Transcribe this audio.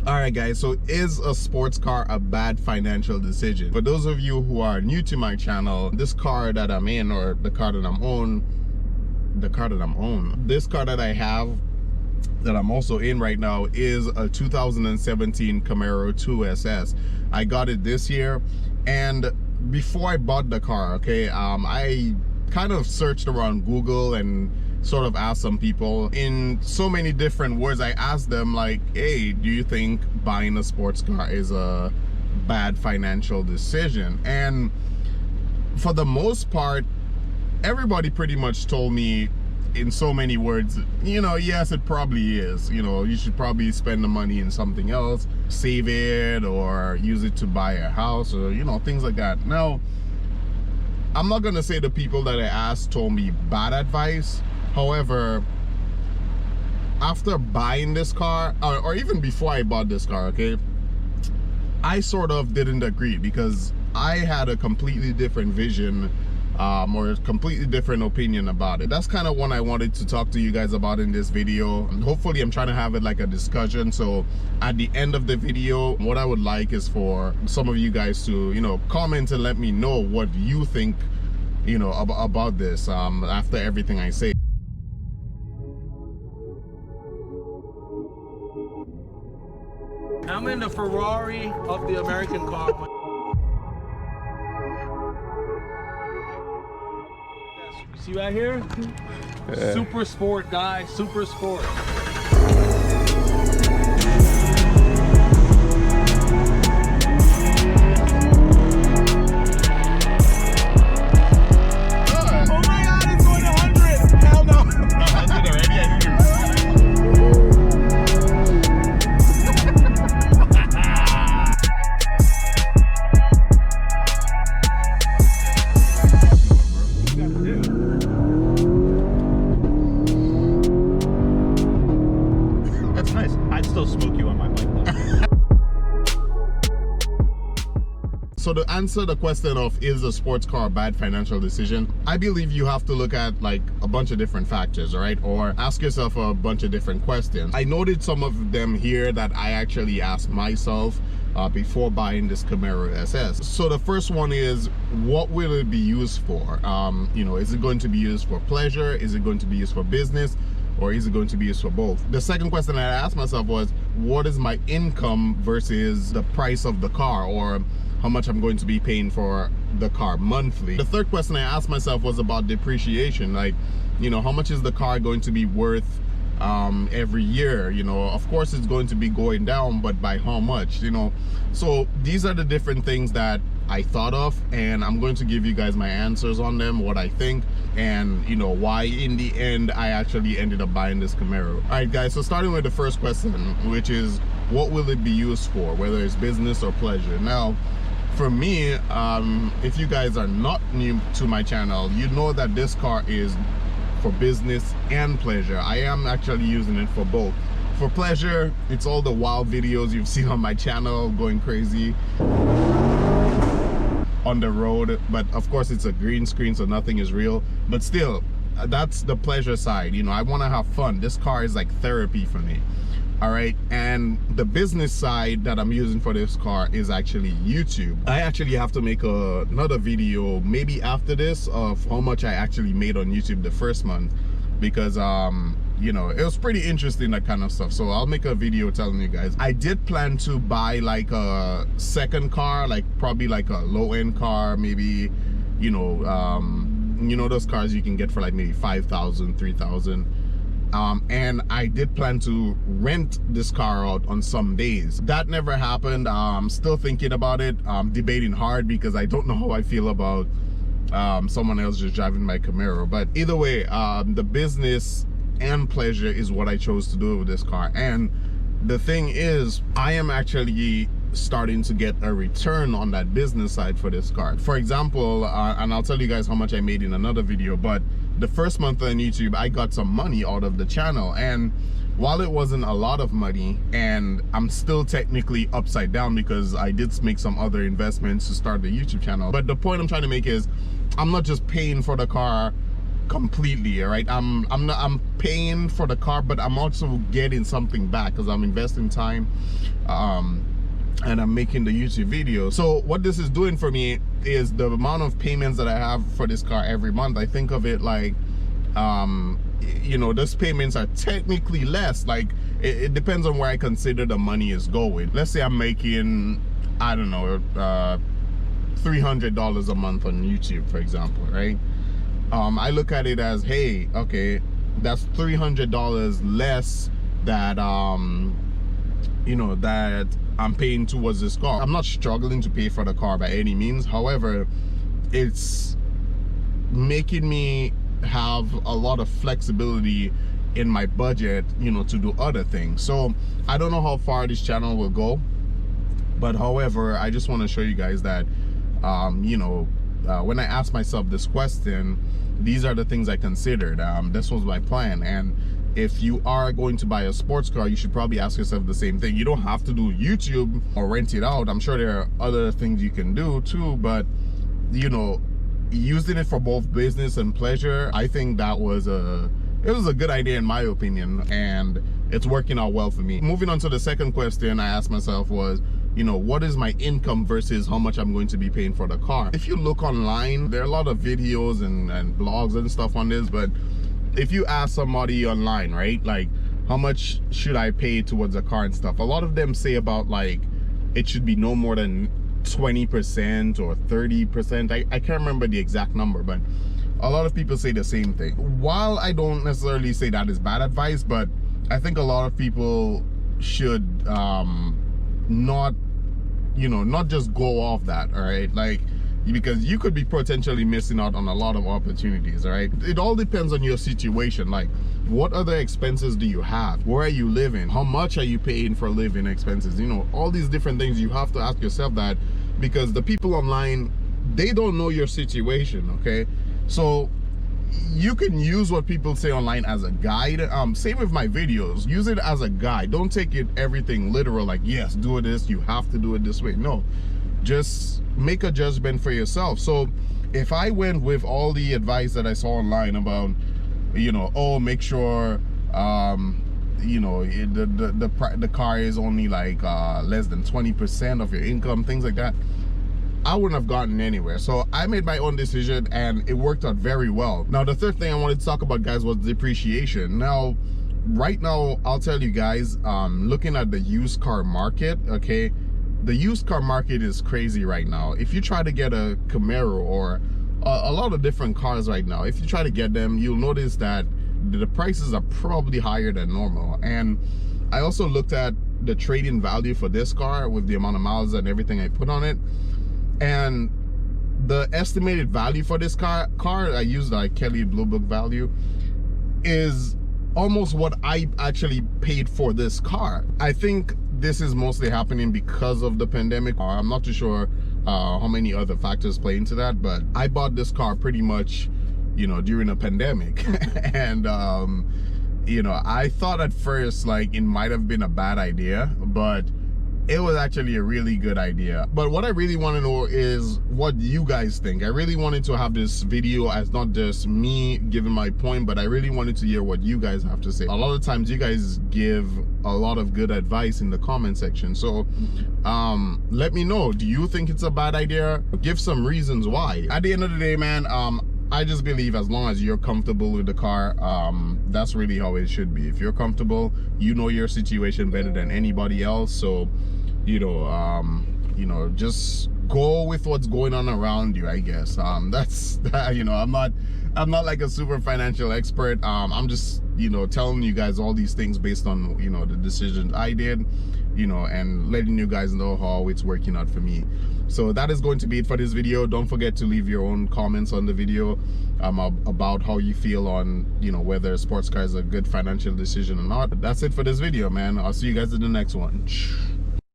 Alright guys, so is a sports car a bad financial decision? For those of you who are new to my channel, this car that I'm in, or the car that I'm on, this car that I have, that I'm also in right now, is a 2017 Camaro 2SS. I got it this year, and before I bought the car, okay, I kind of searched around Google and sort of asked some people in so many different words. I asked them like, hey, do you think buying a sports car is a bad financial decision? And for the most part, everybody pretty much told me in so many words, you know, yes, it probably is. You know, you should probably spend the money in something else, save it, or use it to buy a house, or, you know, things like that. Now, I'm not gonna say the people that I asked told me bad advice. However, after buying this car, or even before I bought this car, okay, I sort of didn't agree, because I had a completely different vision or a completely different opinion about it. That's kind of what I wanted to talk to you guys about in this video. And hopefully I'm trying to have it like a discussion. So at the end of the video, what I would like is for some of you guys to, you know, comment and let me know what you think, you know, about this after everything I say. I'm in the Ferrari of the American car. See right here? Yeah. Super sport, guys. Super sport. So to answer the question of is a sports car a bad financial decision, I believe you have to look at like a bunch of different factors, all right? Or ask yourself a bunch of different questions. I noted some of them here that I actually asked myself before buying this Camaro SS. So the first one is, what will it be used for? You know, is it going to be used for pleasure? Is it going to be used for business? Or is it going to be used for both? The second question I asked myself was, what is my income versus the price of the car, or how much I'm going to be paying for the car monthly? The third question I asked myself was about depreciation. Like, you know, how much is the car going to be worth every year? You know, of course it's going to be going down, but by how much, you know? So these are the different things that I thought of, and I'm going to give you guys my answers on them, what I think, and you know, why in the end I actually ended up buying this Camaro. All right guys, so starting with the first question, which is, what will it be used for, whether it's business or pleasure? Now, for me, if you guys are not new to my channel, you know that this car is for business and pleasure. I am actually using it for both. For pleasure, it's all the wild videos you've seen on my channel, going crazy on the road, but of course it's a green screen, so nothing is real, but still, that's the pleasure side. You know, I want to have fun. This car is like therapy for me. All right, and the business side that I'm using for this car is actually YouTube. I actually have to make another video maybe after this of how much I actually made on YouTube the first month, because you know, it was pretty interesting, that kind of stuff. So I'll make a video telling you guys. I did plan to buy like a second car, like probably like a low-end car, maybe, you know those cars you can get for like maybe 5,000, 3,000. And I did plan to rent this car out on some days. That never happened. I'm still thinking about it. I'm debating hard because I don't know how I feel about someone else just driving my Camaro. But either way, the business and pleasure is what I chose to do with this car. And the thing is, I am actually starting to get a return on that business side for this car. For example, and I'll tell you guys how much I made in another video, but the first month on YouTube, I got some money out of the channel, and while it wasn't a lot of money, and I'm still technically upside down because I did make some other investments to start the YouTube channel, but the point I'm trying to make is, I'm not just paying for the car completely. All right, I'm paying for the car, but I'm also getting something back because I'm investing time, and I'm making the YouTube video. So what this is doing for me is the amount of payments that I have for this car every month. I think of it like, you know, those payments are technically less. Like it depends on where I consider the money is going. Let's say I'm making, I don't know, $300 a month on YouTube, for example, right? I look at it as, hey, okay, that's $300 less that you know, that I'm paying towards this car. I'm not struggling to pay for the car by any means. However, it's making me have a lot of flexibility in my budget, you know, to do other things. So I don't know how far this channel will go, but however, I just want to show you guys that you know, when I asked myself this question, these are the things I considered. This was my plan. And if you are going to buy a sports car, you should probably ask yourself the same thing. You don't have to do YouTube or rent it out. I'm sure there are other things you can do too, but you know, using it for both business and pleasure, I think that was a good idea in my opinion, and it's working out well for me. Moving on to the second question I asked myself was, you know, what is my income versus how much I'm going to be paying for the car? If you look online, there are a lot of videos and blogs and stuff on this, but if you ask somebody online, right, like how much should I pay towards a car and stuff, a lot of them say about like it should be no more than 20% or 30%. I can't remember the exact number, but a lot of people say the same thing. While I don't necessarily say that is bad advice, but I think a lot of people should not, you know, not just go off that, all right? Like, because you could be potentially missing out on a lot of opportunities, all right? It all depends on your situation. Like, what other expenses do you have? Where are you living? How much are you paying for living expenses? You know, all these different things, you have to ask yourself that, because the people online, they don't know your situation, okay? So you can use what people say online as a guide. Same with my videos. Use it as a guide. Don't take it everything literal, like, yes, do this, you have to do it this way. No, just make a judgment for yourself. So if I went with all the advice that I saw online about, you know, oh, make sure you know, the car is only like less than 20% of your income, things like that, I wouldn't have gotten anywhere. So I made my own decision and it worked out very well. Now, the third thing I wanted to talk about, guys, was depreciation. Now, right now, I'll tell you guys, looking at the used car market, okay, the used car market is crazy right now. If you try to get a Camaro or a lot of different cars right now, if you try to get them, you'll notice that the prices are probably higher than normal. And I also looked at the trade-in value for this car with the amount of miles and everything I put on it, and the estimated value for this car I used like Kelley Blue Book value, is almost what I actually paid for this car. I think this is mostly happening because of the pandemic. I'm not too sure how many other factors play into that, but I bought this car pretty much, you know, during a pandemic. And you know, I thought at first like it might have been a bad idea, but it was actually a really good idea. But what I really want to know is what you guys think. I really wanted to have this video as not just me giving my point, but I really wanted to hear what you guys have to say. A lot of times you guys give a lot of good advice in the comment section. So let me know, do you think it's a bad idea? Give some reasons why. At the end of the day, man, I just believe as long as you're comfortable with the car, that's really how it should be. If you're comfortable, you know your situation better than anybody else. So, you know, just go with what's going on around you, I guess. That's that, you know, I'm not like a super financial expert. I'm just, you know, telling you guys all these things based on, you know, the decisions I did, you know, and letting you guys know how it's working out for me. So that is going to be it for this video. Don't forget to leave your own comments on the video about how you feel on, you know, whether a sports car is a good financial decision or not. That's it for this video, man. I'll see you guys in the next one.